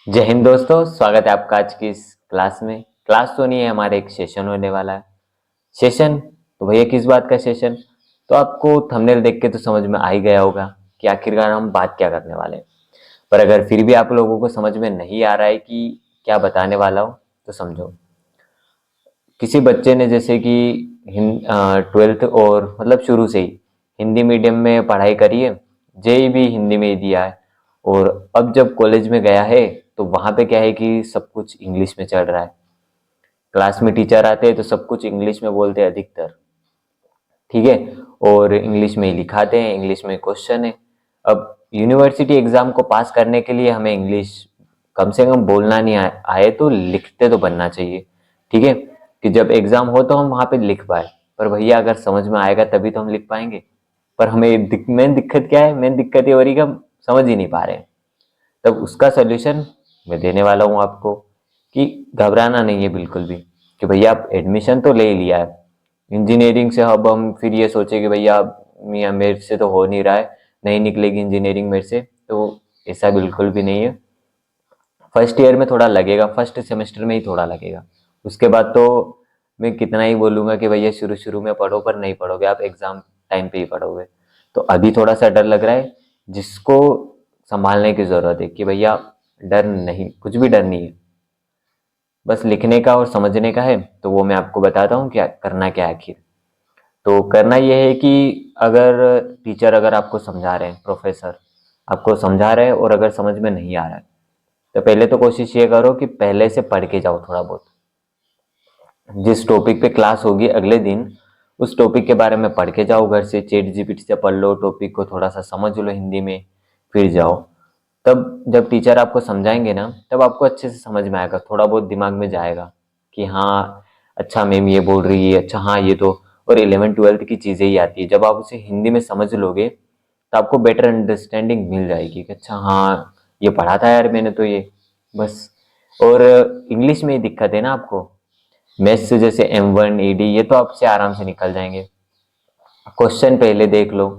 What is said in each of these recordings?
जय हिंद दोस्तों, स्वागत है आपका आज की इस क्लास में। क्लास तो नहीं है, हमारे एक सेशन होने वाला है। सेशन तो भैया किस बात का सेशन? तो आपको थंबनेल देख के तो समझ में आ ही गया होगा कि आखिरकार हम बात क्या करने वाले हैं। पर अगर फिर भी आप लोगों को समझ में नहीं आ रहा है कि क्या बताने वाला हूँ तो समझो। किसी बच्चे ने जैसे कि 12th और मतलब शुरू से ही हिंदी मीडियम में पढ़ाई करी है, जेई भी हिंदी में ही दिया है, और अब जब कॉलेज में गया है तो वहाँ पे क्या है कि सब कुछ इंग्लिश में चल रहा है। क्लास में टीचर आते हैं तो सब कुछ इंग्लिश में बोलते हैं अधिकतर, ठीक है, और इंग्लिश में ही लिखाते हैं, इंग्लिश में क्वेश्चन है। अब यूनिवर्सिटी एग्जाम को पास करने के लिए हमें इंग्लिश कम से कम बोलना नहीं आए तो लिखते तो बनना चाहिए, ठीक है, कि जब एग्जाम हो तो हम वहाँ पे लिख पाए। पर भैया अगर समझ में आएगा तभी तो हम लिख पाएंगे। पर हमें मेन दिक्कत क्या है? मेन दिक्कत ये हो रही कि हम समझ ही नहीं पा रहे हैं। तब उसका सोल्यूशन मैं देने वाला हूँ आपको कि घबराना नहीं है बिल्कुल भी, कि भैया आप एडमिशन तो ले ही लिया है इंजीनियरिंग से, अब हम फिर ये सोचे कि भैया मियाँ मेरे से तो हो नहीं रहा है, नहीं निकलेगी इंजीनियरिंग मेरे से, तो ऐसा बिल्कुल भी नहीं है। फर्स्ट ईयर में थोड़ा लगेगा, फर्स्ट सेमेस्टर में ही थोड़ा लगेगा। उसके बाद तो मैं कितना ही बोलूँगा कि भैया शुरू शुरू में पढ़ो, पर नहीं पढ़ोगे आप, एग्जाम टाइम पे ही पढ़ोगे। तो अभी थोड़ा सा डर लग रहा है, जिसको संभालने की ज़रूरत है कि भैया डर नहीं, कुछ भी डर नहीं है, बस लिखने का और समझने का है। तो वो मैं आपको बताता हूँ क्या करना, क्या है आखिर। तो करना ये है कि अगर टीचर अगर आपको समझा रहे हैं, प्रोफेसर आपको समझा रहे हैं और अगर समझ में नहीं आ रहा है, तो पहले तो कोशिश ये करो कि पहले से पढ़ के जाओ थोड़ा बहुत। जिस टॉपिक पे क्लास होगी अगले दिन, उस टॉपिक के बारे में पढ़ के जाओ, घर से चैट जीपीटी से पढ़ लो, टॉपिक को थोड़ा सा समझ लो हिंदी में, फिर जाओ। तब जब टीचर आपको समझाएंगे ना, तब आपको अच्छे से समझ में आएगा, थोड़ा बहुत दिमाग में जाएगा कि हाँ अच्छा मैम ये बोल रही है, अच्छा हाँ ये तो, और 11th 12th की चीज़ें ही आती है। जब आप उसे हिंदी में समझ लोगे तो आपको बेटर अंडरस्टैंडिंग मिल जाएगी कि अच्छा हाँ ये पढ़ा था यार मैंने तो ये, बस। और इंग्लिश में ही दिक्कत है ना आपको, मैथ्स से जैसे M1 ED ये तो आपसे आराम से निकल जाएंगे। क्वेश्चन पहले देख लो,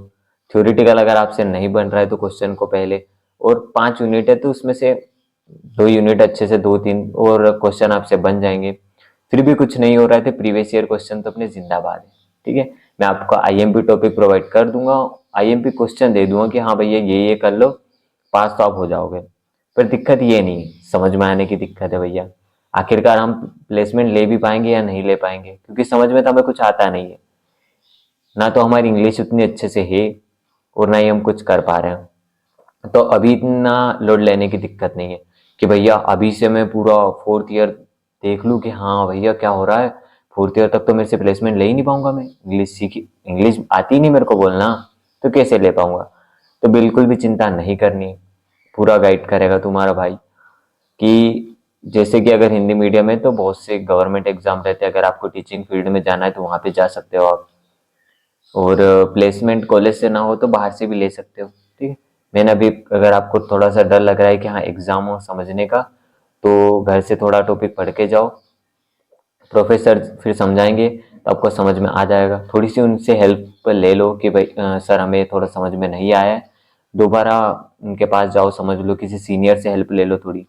थ्योरेटिकल अगर आपसे नहीं बन रहा है तो क्वेश्चन को पहले, और 5 यूनिट है तो उसमें से 2 यूनिट अच्छे से, 2 3 और क्वेश्चन आपसे बन जाएंगे। फिर भी कुछ नहीं हो रहा है तो प्रीवियस ईयर क्वेश्चन तो अपने जिंदाबाद है, ठीक है। मैं आपको IMP टॉपिक प्रोवाइड कर दूंगा, IMP क्वेश्चन दे दूंगा कि हाँ भैया ये कर लो, पास तो आप हो जाओगे। पर दिक्कत ये नहीं है, समझ में आने की दिक्कत है भैया। आखिरकार हम प्लेसमेंट ले भी पाएंगे या नहीं ले पाएंगे, क्योंकि समझ में तो हमें कुछ आता नहीं है, ना तो हमारी इंग्लिश उतनी अच्छे से है और ना ही हम कुछ कर पा रहे हैं। तो अभी इतना लोड लेने की दिक्कत नहीं है कि भैया अभी से मैं पूरा 4th ईयर देख लूँ कि हाँ भैया क्या हो रहा है, 4th ईयर तक तो मेरे से प्लेसमेंट ले ही नहीं पाऊंगा, मैं इंग्लिश सीखी, इंग्लिश आती नहीं मेरे को बोलना, तो कैसे ले पाऊंगा। तो बिल्कुल भी चिंता नहीं करनी, पूरा गाइड करेगा तुम्हारा भाई। कि जैसे कि अगर हिंदी मीडियम है तो बहुत से गवर्नमेंट एग्जाम रहते हैं, अगर आपको टीचिंग फील्ड में जाना है तो वहाँ पे जा सकते हो आप, और प्लेसमेंट कॉलेज से ना हो तो बाहर से भी ले सकते हो, ठीक है। मैंने अभी, अगर आपको थोड़ा सा डर लग रहा है कि हाँ एग्जाम हो समझने का, तो घर से थोड़ा टॉपिक पढ़ के जाओ, प्रोफेसर फिर समझाएंगे तो आपको समझ में आ जाएगा। थोड़ी सी उनसे हेल्प ले लो कि भाई सर हमें थोड़ा समझ में नहीं आया है, दोबारा उनके पास जाओ, समझ लो, किसी सीनियर से हेल्प ले लो थोड़ी।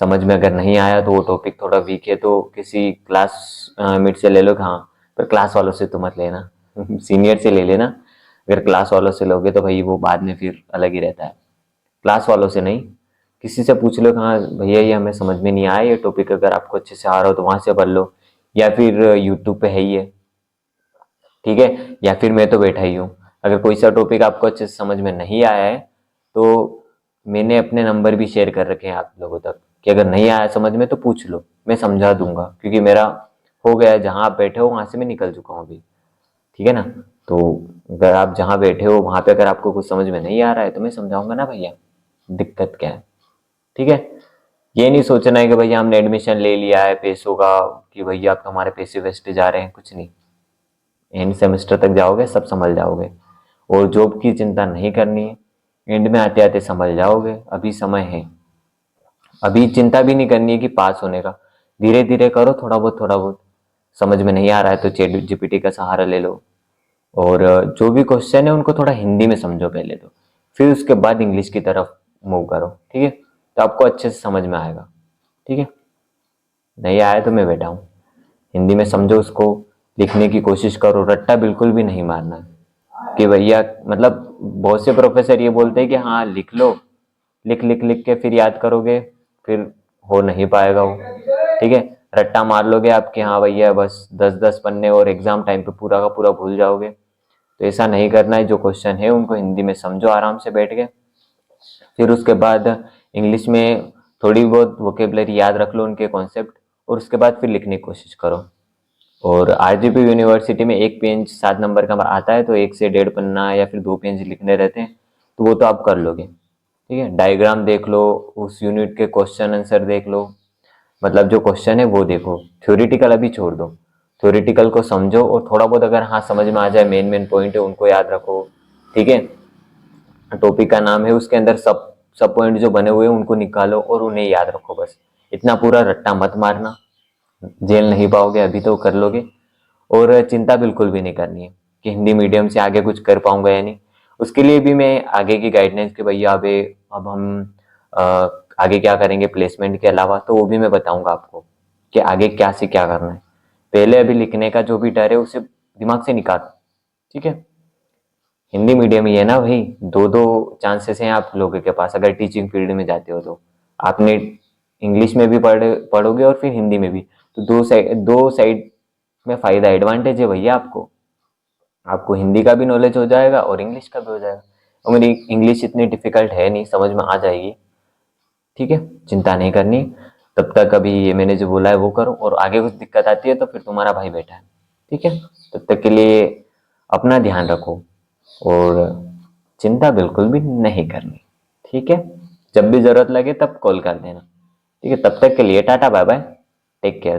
समझ में अगर नहीं आया तो वो टॉपिक थोड़ा वीक है तो किसी क्लास मेट से ले लो कि हाँ, पर क्लास वालों से तो मत लेना सीनियर से ले लेना। अगर क्लास वालों से लोगे तो भाई वो बाद में फिर अलग ही रहता है। क्लास वालों से नहीं, किसी से पूछ लो कि हाँ भैया ये हमें समझ में नहीं आया ये टॉपिक, अगर आपको अच्छे से आ रहा हो तो वहां से पढ़ लो, या फिर यूट्यूब पे है ही है, ठीक है, या फिर मैं तो बैठा ही हूँ। अगर कोई सा टॉपिक आपको अच्छे से समझ में नहीं आया है तो मैंने अपने नंबर भी शेयर कर रखे हैं आप लोगों तक, कि अगर नहीं आया समझ में तो पूछ लो, मैं समझा दूंगा, क्योंकि मेरा हो गया है, जहाँ आप बैठे हो वहां से मैं निकल चुका हूँ अभी, ठीक है ना। तो अगर आप जहाँ बैठे हो वहां पे अगर आपको कुछ समझ में नहीं आ रहा है तो मैं समझाऊंगा ना भैया, दिक्कत क्या है, ठीक है। ये नहीं सोचना है कि भैया हमने एडमिशन ले लिया है पैसों का, कि भैया अब तो हमारे पैसे वेस्ट जा रहे हैं, कुछ नहीं। एंड सेमेस्टर तक जाओगे सब संभल जाओगे, और जॉब की चिंता नहीं करनी है, एंड में आते आते संभल जाओगे, अभी समय है। अभी चिंता भी नहीं करनी है कि पास होने का, धीरे धीरे करो, थोड़ा बहुत थोड़ा बहुत। समझ में नहीं आ रहा है तो चैट जीपीटी का सहारा ले लो, और जो भी क्वेश्चन है उनको थोड़ा हिंदी में समझो पहले तो, फिर उसके बाद इंग्लिश की तरफ मूव करो, ठीक है। तो आपको अच्छे से समझ में आएगा। ठीक है, नहीं आया तो मैं बैठा हूँ, हिंदी में समझो उसको, लिखने की कोशिश करो, रट्टा बिल्कुल भी नहीं मारना है कि भैया, मतलब बहुत से प्रोफेसर ये बोलते हैं कि हाँ लिख लो, लिख लिख लिख के फिर याद करोगे, फिर हो नहीं पाएगा वो। ठीक है, रट्टा मार लोगे आप कि हाँ भैया बस 10-10 पन्ने और एग्जाम टाइम पे पूरा का पूरा भूल जाओगे। तो ऐसा नहीं करना है, जो क्वेश्चन है उनको हिंदी में समझो आराम से बैठ के, फिर उसके बाद इंग्लिश में थोड़ी बहुत वोकेबलरी याद रख लो, उनके कॉन्सेप्ट, और उसके बाद फिर लिखने की कोशिश करो। और आरजीपी यूनिवर्सिटी में एक पेज 7 नंबर का आता है, तो 1 से 1.5 पन्ना या फिर 2 पेज लिखने रहते हैं, तो वो तो आप कर लोगे। ठीक है, डायग्राम देख लो, उस यूनिट के क्वेश्चन आंसर देख लो, मतलब जो क्वेश्चन है वो देखो, थ्योरेटिकल अभी छोड़ दो, थ्योरेटिकल को समझो, और थोड़ा बहुत अगर हाँ समझ में आ जाए, मेन मेन पॉइंट है उनको याद रखो। ठीक है, टॉपिक का नाम है, उसके अंदर सब सब पॉइंट जो बने हुए हैं उनको निकालो और उन्हें याद रखो, बस इतना पूरा रट्टा मत मारना, झेल नहीं पाओगे, अभी तो कर लोगे। और चिंता बिल्कुल भी नहीं करनी है कि हिंदी मीडियम से आगे कुछ कर पाऊंगा या नहीं। उसके लिए भी मैं आगे की गाइडलाइंस कि भैया अब हम अ, आगे क्या करेंगे प्लेसमेंट के अलावा, तो वो भी मैं बताऊंगा आपको कि आगे क्या से क्या करना है। पहले अभी लिखने का जो भी डर है उसे दिमाग से निकालो। ठीक है, हिंदी मीडियम ही है ना भाई, दो दो चांसेस हैं आप लोगों के पास, अगर टीचिंग फील्ड में जाते हो तो आपने इंग्लिश में भी पढ़ोगे और फिर हिंदी में भी, तो दो साइड में फायदा एडवांटेज है भैया आपको। आपको हिंदी का भी नॉलेज हो जाएगा और इंग्लिश का भी हो जाएगा, और मेरी इंग्लिश इतनी डिफिकल्ट है नहीं, समझ में आ जाएगी। ठीक है, चिंता नहीं करनी। तब तक अभी ये मैंने जो बोला है वो करो, और आगे कुछ दिक्कत आती है तो फिर तुम्हारा भाई बैठा है। ठीक है, तब तक के लिए अपना ध्यान रखो, और चिंता बिल्कुल भी नहीं करनी। ठीक है, जब भी जरूरत लगे तब कॉल कर देना। ठीक है, तब तक के लिए tata bye bye, take care.